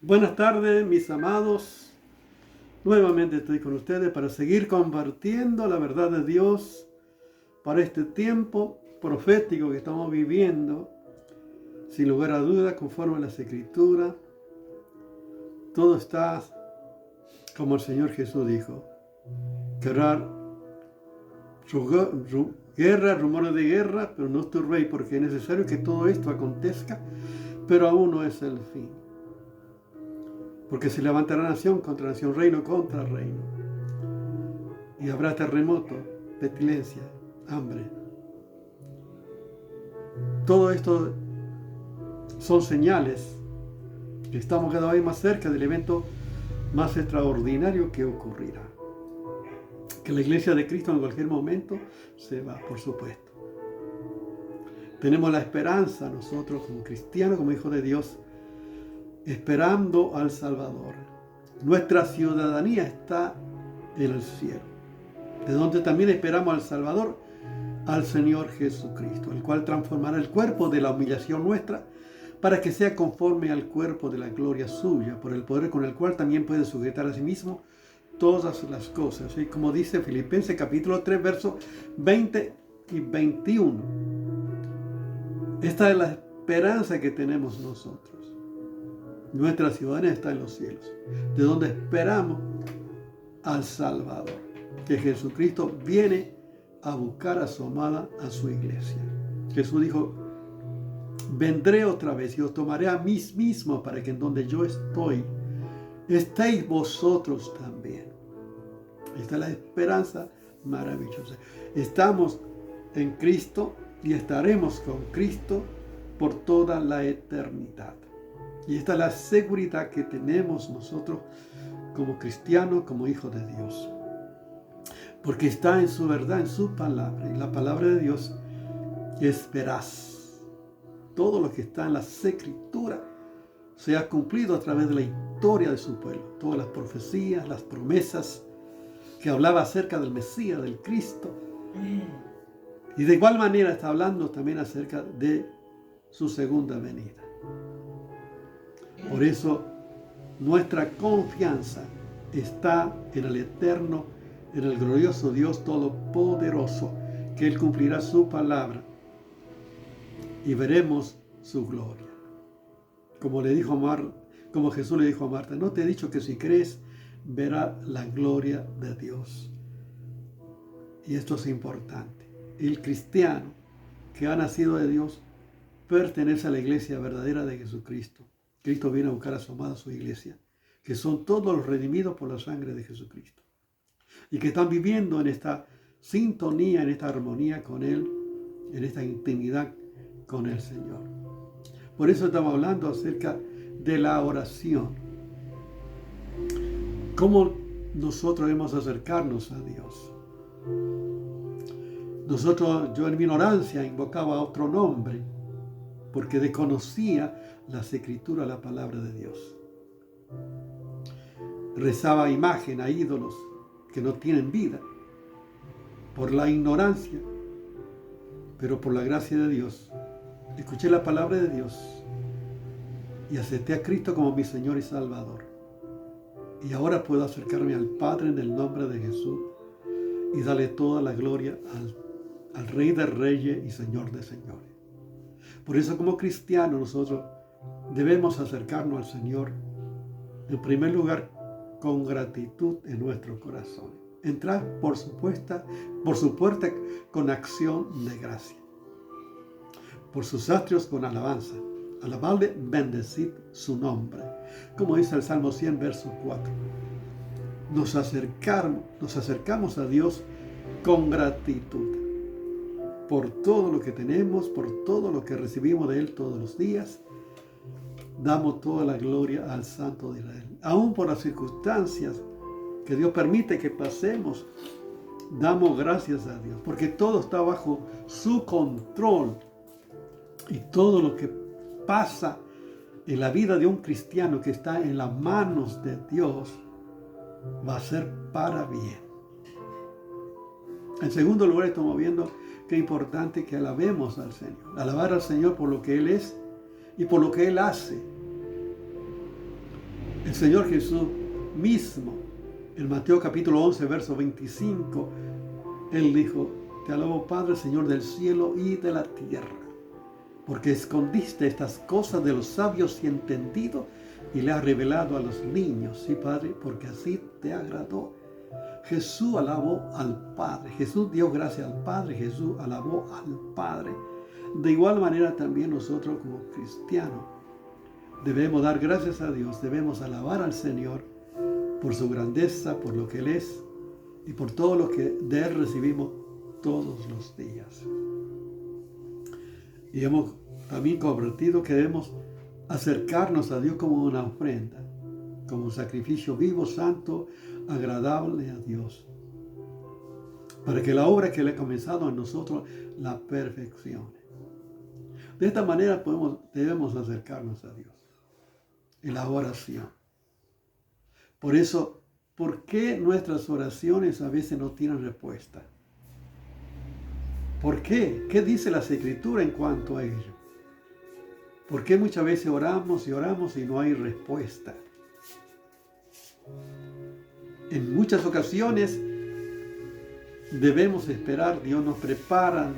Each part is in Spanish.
Buenas tardes, mis amados. Nuevamente estoy con ustedes para seguir compartiendo la verdad de Dios para este tiempo profético que estamos viviendo. Sin lugar a dudas, conforme a las Escrituras, todo está como el Señor Jesús dijo. Que habrá guerra, rumores de guerra, pero no tu rey, porque es necesario que todo esto acontezca, pero aún no es el fin. Porque se levantará nación contra nación, reino contra reino. Y habrá terremoto, pestilencia, hambre. Todo esto son señales que estamos cada vez más cerca del evento más extraordinario que ocurrirá. Que la iglesia de Cristo en cualquier momento se va, por supuesto. Tenemos la esperanza nosotros como cristianos, como hijos de Dios, esperando al Salvador. Nuestra ciudadanía está en el cielo, de donde también esperamos al Salvador, al Señor Jesucristo, el cual transformará el cuerpo de la humillación nuestra para que sea conforme al cuerpo de la gloria suya, por el poder con el cual también puede sujetar a sí mismo todas las cosas. Y como dice Filipenses capítulo 3, versos 20 y 21. Esta es la esperanza que tenemos nosotros. Nuestra ciudadanía está en los cielos, de donde esperamos al Salvador, que Jesucristo viene a buscar a su amada, a su iglesia. Jesús dijo: vendré otra vez y os tomaré a mí mismo para que en donde yo estoy, estéis vosotros también. Esta es la esperanza maravillosa. Estamos en Cristo y estaremos con Cristo por toda la eternidad. Y esta es la seguridad que tenemos nosotros como cristianos, como hijos de Dios. Porque está en su verdad, en su palabra. Y la palabra de Dios es veraz. Todo lo que está en las Escrituras se ha cumplido a través de la historia de su pueblo. Todas las profecías, las promesas que hablaba acerca del Mesías, del Cristo. Y de igual manera está hablando también acerca de su segunda venida. Por eso nuestra confianza está en el eterno, en el glorioso Dios Todopoderoso, que Él cumplirá su palabra y veremos su gloria. Como Jesús le dijo a Marta: no te he dicho que si crees verás la gloria de Dios. Y esto es importante. El cristiano que ha nacido de Dios pertenece a la iglesia verdadera de Jesucristo. Cristo viene a buscar a su amada, su iglesia, que son todos los redimidos por la sangre de Jesucristo. Y que están viviendo en esta sintonía, en esta armonía con Él, en esta intimidad con el Señor. Por eso estamos hablando acerca de la oración. ¿Cómo nosotros debemos acercarnos a Dios? Yo en mi ignorancia invocaba a otro nombre, porque desconocía las Escrituras, la palabra de Dios. Rezaba a imagen, a ídolos que no tienen vida, por la ignorancia, pero por la gracia de Dios. Escuché la palabra de Dios y acepté a Cristo como mi Señor y Salvador. Y ahora puedo acercarme al Padre en el nombre de Jesús y darle toda la gloria al Rey de Reyes y Señor de Señores. Por eso, como cristianos, nosotros debemos acercarnos al Señor, en primer lugar, con gratitud en nuestro corazón. Entrar por su puerta con acción de gracia. Por sus atrios con alabanza. Alabarle, bendecid su nombre. Como dice el Salmo 100, verso 4. Nos acercamos a Dios con gratitud. Por todo lo que tenemos, por todo lo que recibimos de Él todos los días, damos toda la gloria al Santo de Israel. Aún por las circunstancias que Dios permite que pasemos, damos gracias a Dios, porque todo está bajo su control. Y todo lo que pasa en la vida de un cristiano que está en las manos de Dios, va a ser para bien. En segundo lugar, estamos viendo que es importante que alabemos al Señor. Alabar al Señor por lo que Él es y por lo que Él hace. El Señor Jesús mismo, en Mateo capítulo 11, verso 25, Él dijo: te alabo, Padre, Señor del cielo y de la tierra, porque escondiste estas cosas de los sabios y entendidos y le has revelado a los niños. Sí, Padre, porque así te agradó. Jesús alabó al Padre. Jesús dio gracias al Padre. Jesús alabó al Padre. De igual manera también nosotros como cristianos debemos dar gracias a Dios. Debemos alabar al Señor por su grandeza, por lo que Él es y por todo lo que de Él recibimos todos los días. Y hemos también convertido que debemos acercarnos a Dios como una ofrenda, como un sacrificio vivo, santo, agradable a Dios, para que la obra que Él ha comenzado en nosotros la perfeccione. De esta manera debemos acercarnos a Dios en la oración. Por eso, ¿por qué nuestras oraciones a veces no tienen respuesta? ¿Por qué? ¿Qué dice la Escritura en cuanto a ello? ¿Por qué muchas veces oramos y oramos y no hay respuesta? En muchas ocasiones debemos esperar. Dios nos prepara,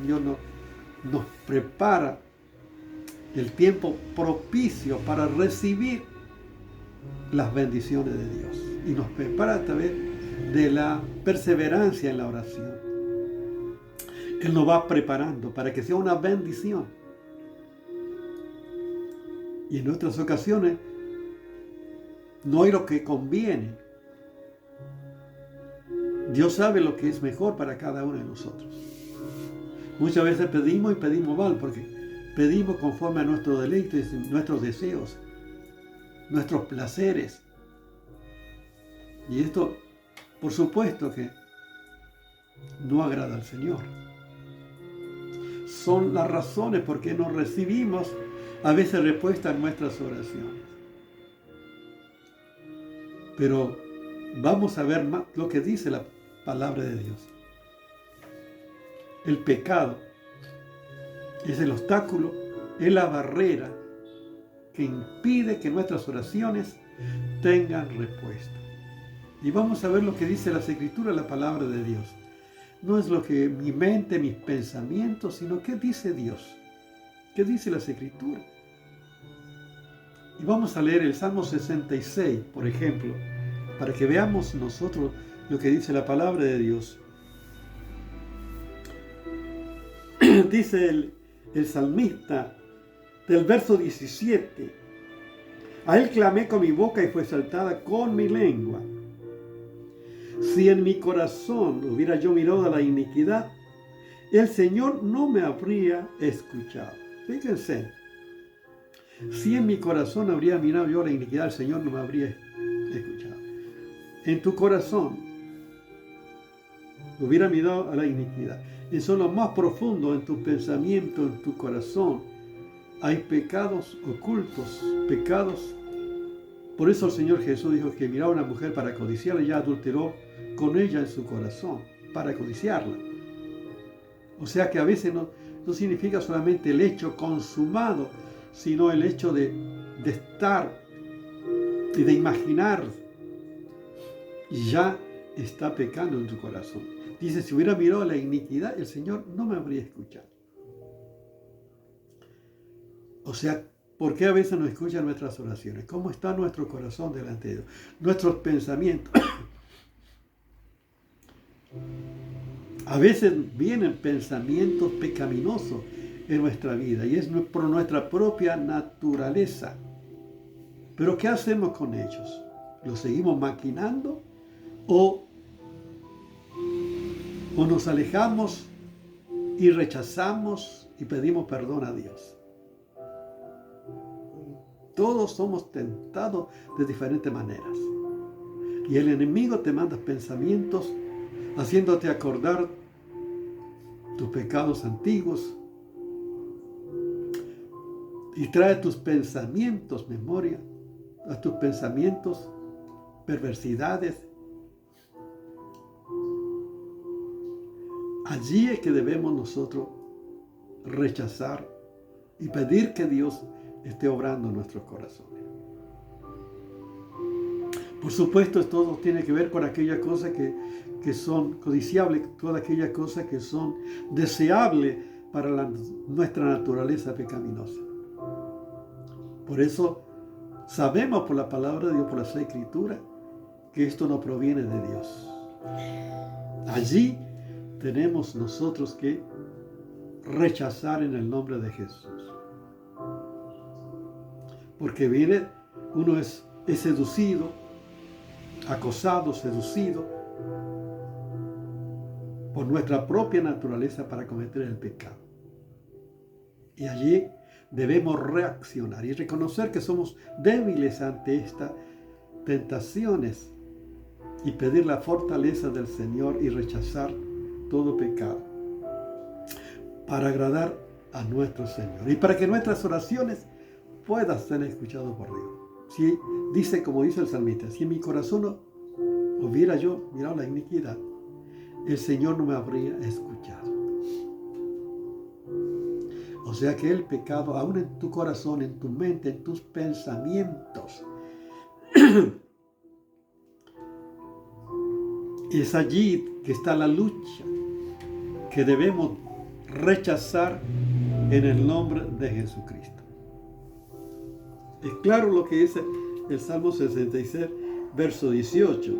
nos prepara el tiempo propicio para recibir las bendiciones de Dios. Y nos prepara a través de la perseverancia en la oración. Él nos va preparando para que sea una bendición. Y en otras ocasiones no hay lo que conviene. Dios sabe lo que es mejor para cada uno de nosotros. Muchas veces pedimos y pedimos mal, porque pedimos conforme a nuestros deleites, nuestros deseos, nuestros placeres. Y esto, por supuesto que no agrada al Señor. Son las razones por qué no recibimos a veces respuesta a nuestras oraciones. Pero vamos a ver más lo que dice la palabra de Dios. El pecado es el obstáculo, es la barrera que impide que nuestras oraciones tengan respuesta. Y vamos a ver lo que dice la Escritura, la palabra de Dios. No es lo que mi mente, mis pensamientos, sino qué dice Dios. ¿Qué dice la Escritura? Y vamos a leer el Salmo 66, por ejemplo, para que veamos nosotros lo que dice la palabra de Dios. Dice el salmista del verso 17: a Él clamé con mi boca y fue exaltada con mi lengua. Si en mi corazón hubiera yo mirado a la iniquidad, el Señor no me habría escuchado. Fíjense, si en mi corazón habría mirado yo a la iniquidad, el Señor no me habría escuchado. En tu corazón hubiera mirado a la iniquidad. Eso es lo más profundo en tu pensamiento, en tu corazón. Hay pecados ocultos, pecados. Por eso el Señor Jesús dijo que miraba a una mujer para codiciarla y ya adulteró con ella en su corazón, para codiciarla. O sea que a veces no significa solamente el hecho consumado, sino el hecho de estar y de imaginar, y ya está pecando en tu corazón. Dice, si hubiera mirado la iniquidad, el Señor no me habría escuchado. O sea, ¿por qué a veces no escuchan nuestras oraciones? ¿Cómo está nuestro corazón delante de Dios? Nuestros pensamientos. A veces vienen pensamientos pecaminosos en nuestra vida y es por nuestra propia naturaleza. Pero ¿qué hacemos con ellos? ¿Los seguimos maquinando o nos alejamos y rechazamos y pedimos perdón a Dios? Todos somos tentados de diferentes maneras. Y el enemigo te manda pensamientos haciéndote acordar tus pecados antiguos y trae tus pensamientos, memoria, a tus pensamientos, perversidades. Allí es que debemos nosotros rechazar y pedir que Dios esté obrando en nuestros corazones. Por supuesto, todo tiene que ver con aquellas cosas que son codiciables, todas aquellas cosas que son deseables para nuestra naturaleza pecaminosa. Por eso sabemos por la palabra de Dios, por las Escrituras, que esto no proviene de Dios. Allí tenemos nosotros que rechazar en el nombre de Jesús. Porque uno es seducido, acosado, seducido por nuestra propia naturaleza para cometer el pecado. Y allí debemos reaccionar y reconocer que somos débiles ante estas tentaciones y pedir la fortaleza del Señor y rechazar todo pecado para agradar a nuestro Señor y para que nuestras oraciones puedan ser escuchadas por Dios. Si dice, como dice el salmista, si en mi corazón hubiera yo mirado la iniquidad, el Señor no me habría escuchado. O sea que el pecado, aún en tu corazón, en tu mente, en tus pensamientos, es allí que está la lucha que debemos rechazar en el nombre de Jesucristo. Es claro lo que dice el Salmo 66, verso 18.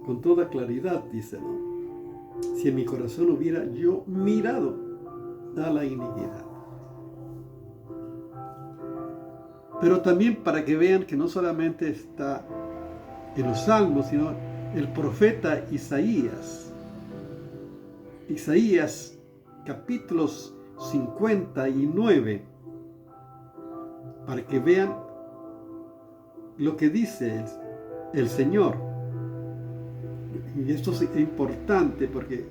Con toda claridad dice, ¿no? Si en mi corazón hubiera yo mirado a la iniquidad. Pero también para que vean que no solamente está en los salmos, sino el profeta Isaías. Isaías, capítulos 59, para que vean lo que dice el Señor. Y esto es importante porque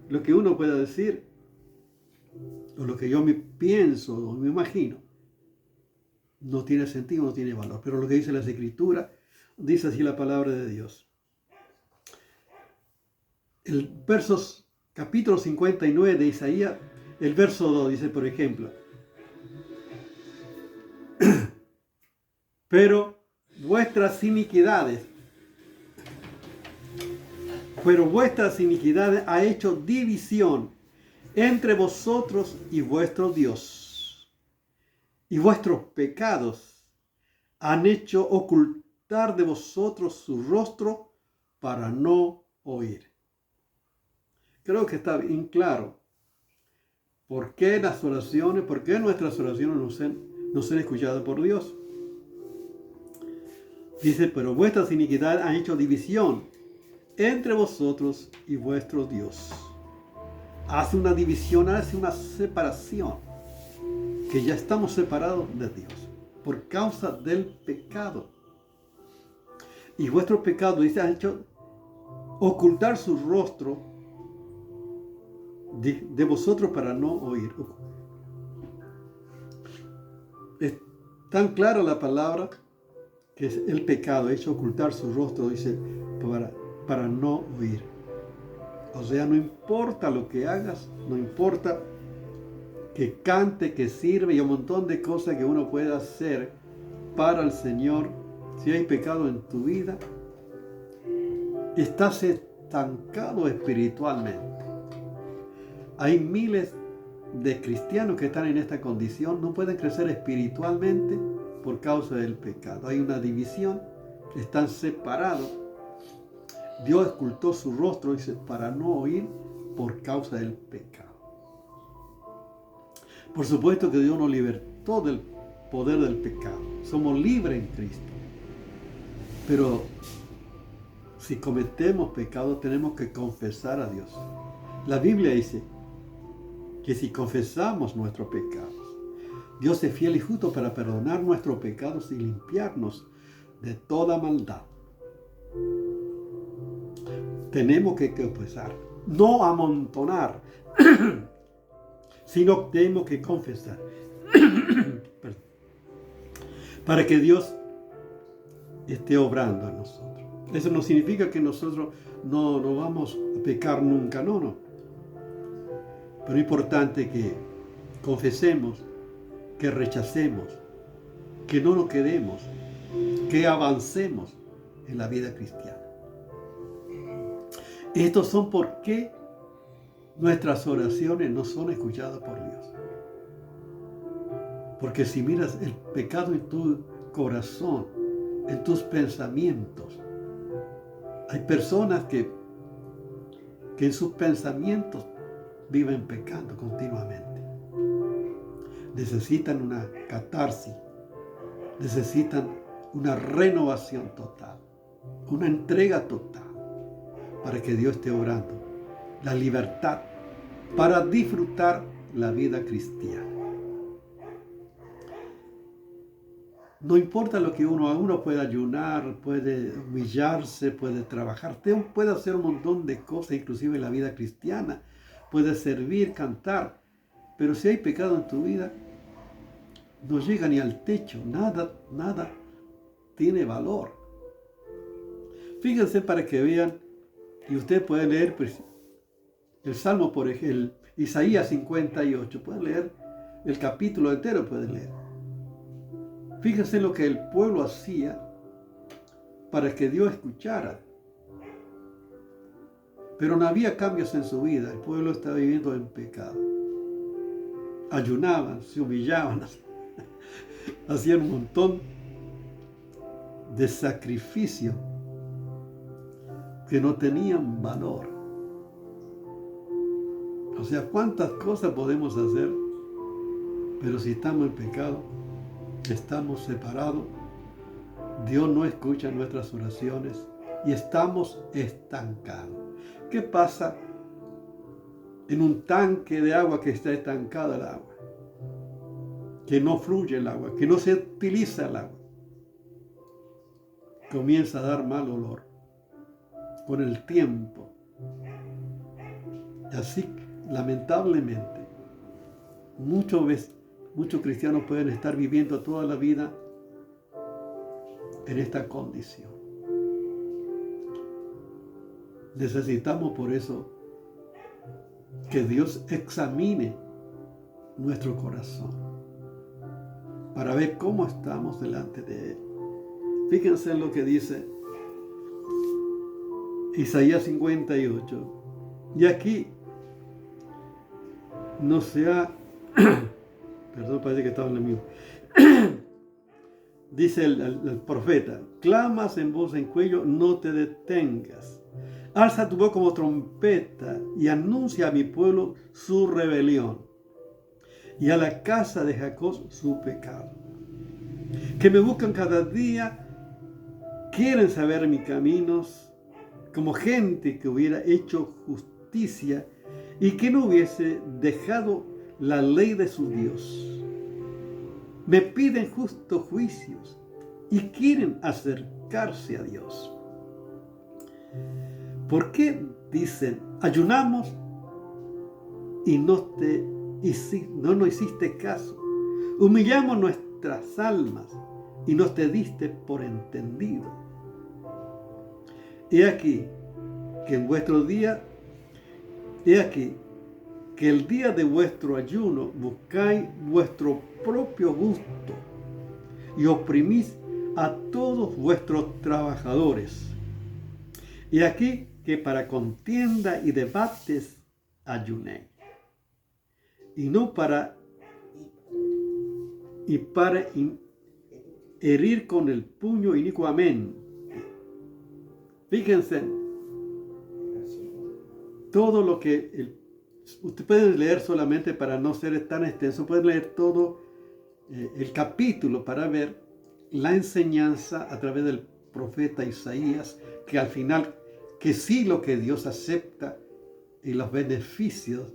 lo que uno pueda decir, o lo que yo me pienso o me imagino, no tiene sentido, no tiene valor. Pero lo que dice las Escrituras, dice así la palabra de Dios. El capítulo 59 de Isaías, el verso 2 dice, por ejemplo, pero vuestras iniquidades ha hecho división entre vosotros y vuestro Dios, y vuestros pecados han hecho ocultar de vosotros su rostro para no oír. Creo que está bien claro por qué nuestras oraciones no son escuchadas por Dios. Dice, pero vuestras iniquidades han hecho división entre vosotros y vuestro Dios. Hace una división, hace una separación, que ya estamos separados de Dios por causa del pecado. Y vuestro pecado, dice, ha hecho ocultar su rostro de vosotros para no oír. Es tan clara la palabra que es el pecado, ha hecho ocultar su rostro, dice, para no oír. O sea, no importa lo que hagas, no importa que cante, que sirve y un montón de cosas que uno puede hacer para el Señor. Si hay pecado en tu vida, estás estancado espiritualmente. Hay miles de cristianos que están en esta condición, no pueden crecer espiritualmente por causa del pecado. Hay una división, están separados. Dios ocultó su rostro, dice, para no oír por causa del pecado. Por supuesto que Dios nos libertó del poder del pecado. Somos libres en Cristo. Pero si cometemos pecado, tenemos que confesar a Dios. La Biblia dice que si confesamos nuestros pecados, Dios es fiel y justo para perdonar nuestros pecados y limpiarnos de toda maldad. Tenemos que confesar, no amontonar, sino tenemos que confesar. Para que Dios esté obrando en nosotros. Eso no significa que nosotros no vamos a pecar nunca, no. Pero es importante que confesemos, que rechacemos, que no nos quedemos que avancemos en la vida cristiana. Estos son por qué nuestras oraciones no son escuchadas por Dios. Porque si miras el pecado en tu corazón, en tus pensamientos, hay personas que en sus pensamientos viven pecando continuamente. Necesitan una catarsis, necesitan una renovación total, una entrega total, para que Dios esté obrando la libertad para disfrutar la vida cristiana. No importa lo que uno puede ayunar, puede humillarse, puede trabajar, puede hacer un montón de cosas, inclusive en la vida cristiana, puede servir, cantar, pero si hay pecado en tu vida, no llega ni al techo, nada tiene valor. Fíjense para que vean, y usted puede leer pues, el Salmo, por ejemplo, Isaías 58, pueden leer el capítulo entero, pueden leer. Fíjense lo que el pueblo hacía para que Dios escuchara. Pero no había cambios en su vida, el pueblo estaba viviendo en pecado. Ayunaban, se humillaban, hacían un montón de sacrificios que no tenían valor. O sea, cuántas cosas podemos hacer, pero si estamos en pecado, estamos separados, Dios no escucha nuestras oraciones y estamos estancados. ¿Qué pasa en un tanque de agua que está estancada el agua? Que no fluye el agua, que no se utiliza el agua. Comienza a dar mal olor con el tiempo. Y así, lamentablemente, muchos cristianos pueden estar viviendo toda la vida en esta condición. Necesitamos por eso que Dios examine nuestro corazón para ver cómo estamos delante de Él. Fíjense en lo que dice Isaías 58. Y aquí no se ha... Perdón, parece que estaba en el mío. Dice el profeta, clamas en voz en cuello, no te detengas. Alza tu voz como trompeta y anuncia a mi pueblo su rebelión y a la casa de Jacob su pecado. Que me buscan cada día, quieren saber mis caminos, como gente que hubiera hecho justicia y que no hubiese dejado la ley de su Dios. Me piden justos juicios y quieren acercarse a Dios. ¿Por qué dicen, ayunamos y no nos hiciste caso? Humillamos nuestras almas y no te diste por entendido. He aquí que el día de vuestro ayuno buscáis vuestro propio gusto y oprimís a todos vuestros trabajadores. Y aquí que para contienda y debates ayunéis, y no para herir con el puño inicuamente. Fíjense, todo lo que usted puede leer solamente para no ser tan extenso, pueden leer todo el capítulo para ver la enseñanza a través del profeta Isaías, que al final, que sí lo que Dios acepta y los beneficios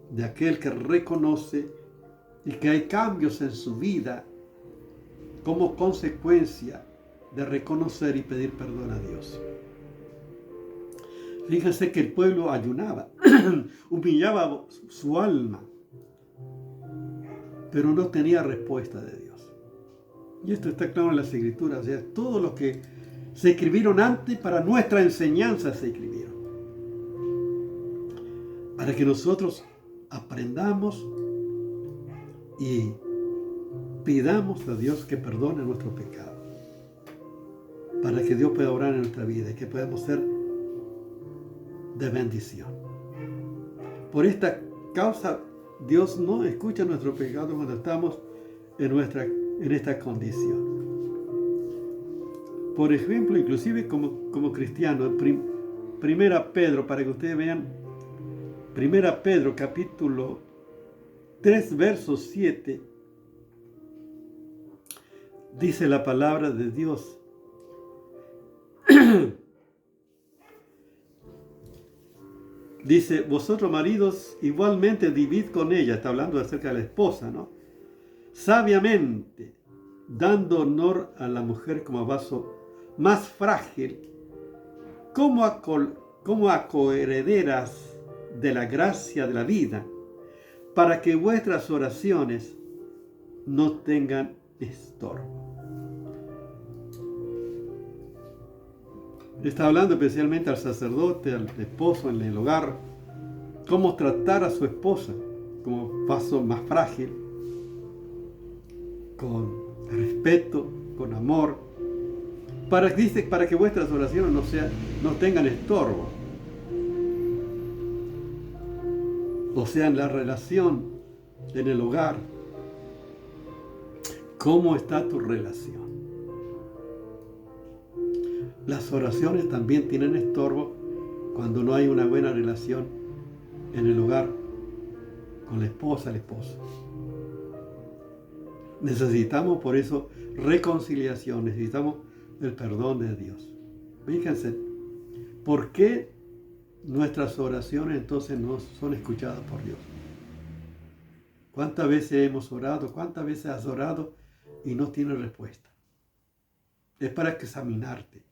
de aquel que reconoce y que hay cambios en su vida como consecuencia de reconocer y pedir perdón a Dios. Fíjense que el pueblo ayunaba, humillaba su alma, pero no tenía respuesta de Dios. Y esto está claro en las Escrituras. O sea, todo lo que se escribieron antes para nuestra enseñanza se escribieron. Para que nosotros aprendamos y pidamos a Dios que perdone nuestro pecado. para que Dios pueda obrar en nuestra vida y que podamos ser de bendición. Por esta causa, Dios no escucha nuestro pecado cuando estamos en esta condición. Por ejemplo, inclusive como cristiano, Primera Pedro, para que ustedes vean, Primera Pedro, capítulo 3, verso 7, dice la palabra de Dios. Dice, vosotros maridos igualmente vivid con ella, está hablando acerca de la esposa, ¿no? Sabiamente, dando honor a la mujer como vaso más frágil, como a coherederas de la gracia de la vida, para que vuestras oraciones no tengan estorbo. Está hablando especialmente al sacerdote, al esposo en el hogar, cómo tratar a su esposa como vaso más frágil, con respeto, con amor, para que vuestras oraciones no tengan estorbo. O sea, en la relación, en el hogar, ¿cómo está tu relación? Las oraciones también tienen estorbo cuando no hay una buena relación en el hogar con la esposa, el esposo. Necesitamos por eso reconciliación, necesitamos el perdón de Dios. Fíjense, ¿por qué nuestras oraciones entonces no son escuchadas por Dios? ¿Cuántas veces hemos orado? ¿Cuántas veces has orado y no tienes respuesta? Es para examinarte.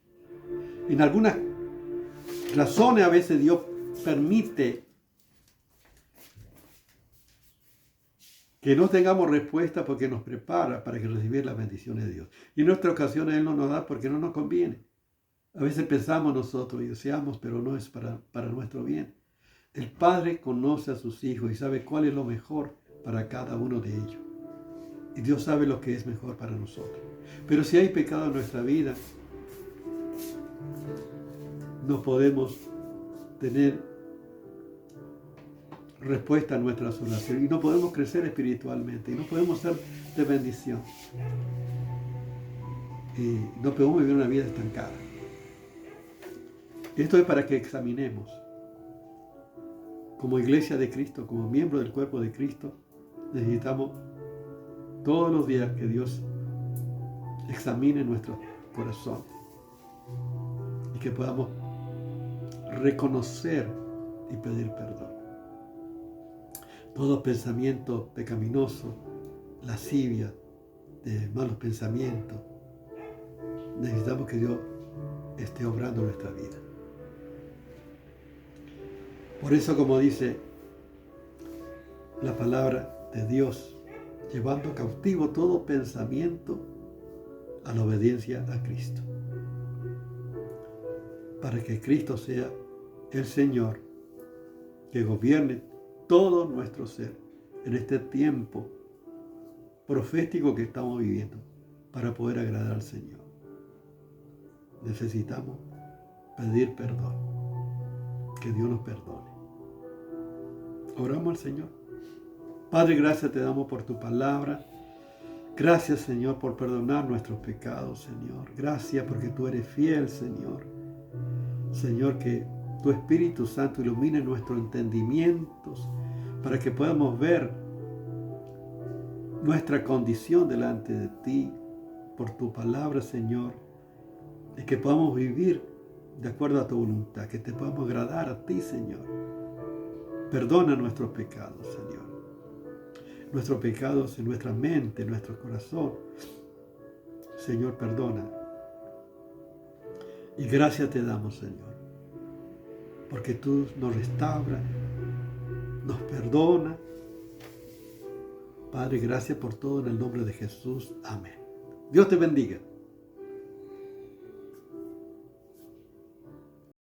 En algunas razones a veces Dios permite que no tengamos respuesta porque nos prepara para que recibir las bendiciones de Dios. Y en otras ocasiones Él no nos da porque no nos conviene. A veces pensamos nosotros y deseamos, pero no es para nuestro bien. El Padre conoce a sus hijos y sabe cuál es lo mejor para cada uno de ellos. Y Dios sabe lo que es mejor para nosotros. Pero si hay pecado en nuestra vida, no podemos tener respuesta a nuestras oraciones y no podemos crecer espiritualmente y no podemos ser de bendición y no podemos vivir una vida estancada. Esto es para que examinemos como iglesia de Cristo, como miembro del cuerpo de Cristo. Necesitamos todos los días que Dios examine nuestro corazón y que podamos reconocer y pedir perdón. Todo pensamiento pecaminoso, lascivia, de malos pensamientos, necesitamos que Dios esté obrando en nuestra vida. Por eso, como dice la palabra de Dios, llevando cautivo todo pensamiento a la obediencia a Cristo, para que Cristo sea el Señor que gobierne todo nuestro ser en este tiempo profético que estamos viviendo para poder agradar al Señor. Necesitamos pedir perdón, que Dios nos perdone. Oramos al Señor. Padre, gracias te damos por tu palabra. Gracias, Señor, por perdonar nuestros pecados, Señor. Gracias porque tú eres fiel, Señor. Señor, que tu Espíritu Santo ilumine nuestros entendimientos para que podamos ver nuestra condición delante de ti por tu palabra, Señor, y que podamos vivir de acuerdo a tu voluntad, que te podamos agradar a ti, Señor. Perdona nuestros pecados, Señor. Nuestros pecados en nuestra mente, en nuestro corazón. Señor, perdona. Y gracias te damos, Señor, porque tú nos restauras, nos perdona. Padre, gracias por todo en el nombre de Jesús. Amén. Dios te bendiga.